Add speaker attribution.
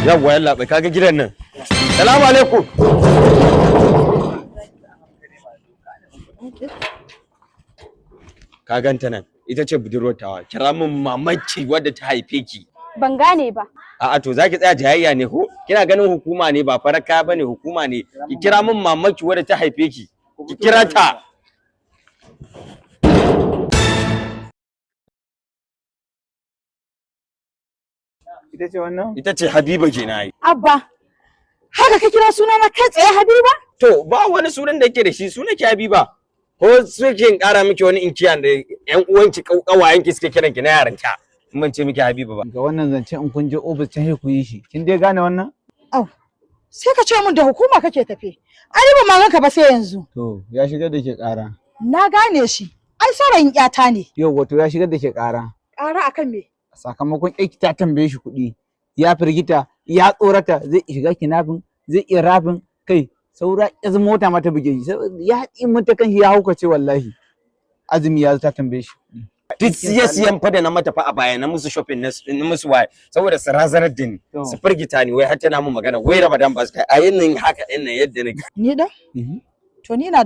Speaker 1: Yawwa yalla bai kaga gidan nan. Salamu alaikum. Ka ganta nan ita ce budurwar tawa. Kira min mamaki wadda ta haife ki.
Speaker 2: Ban gane ba.
Speaker 1: A'a to zaki tsaya jayayya ne ko? Kina ganin hukuma ne ba faraka bane hukuma ne. Ki kira min mamaki wadda ta haife ki. Ki kira ta.
Speaker 3: Ita ce wannan?
Speaker 1: Ita ce Habiba ke na yi.
Speaker 2: Abba, haka ka kira suna na kai tsaye Habiba?
Speaker 1: To ba wani sunan da yake da shi sunan ki Habiba. Ko suke in ƙara miki wani inkiyan da ƴan uwanki ƙawayenki suke kiran ki na yaranta. Mun ce miki Habiba ba.
Speaker 3: Ga wannan zance in kun je ofis can ku yi shi. Kin dai gane wannan?
Speaker 4: Au, sai ka ce min da hukuma kake tafe. Ai ba ma ganka ba sai yanzu.
Speaker 3: To, ya shigar da ke ƙara.
Speaker 4: Na gane shi. Ai saurayin ƴata ne.
Speaker 3: Yau wato ya shigar da ke ƙara.
Speaker 4: Ƙara akan me?
Speaker 3: Sakamakon aiki ta tambaye shi kuɗi. Ya firgita, ya tsorata, zai shiga kinafin, zai iya rafin kai. Saura ya mota mata buge shi. Ya haɗi mata kan shi ya haukace wallahi. Azumi ya ta tambaye shi kuɗi.
Speaker 1: Duk siyan fa da na mata fa a baya na musu shopping na musu waye saboda su razanar da ni su firgita ni wai har tana mun magana wai Ramadan ba su kai a yin haka din nan yadda nake
Speaker 4: Ni da? To ni na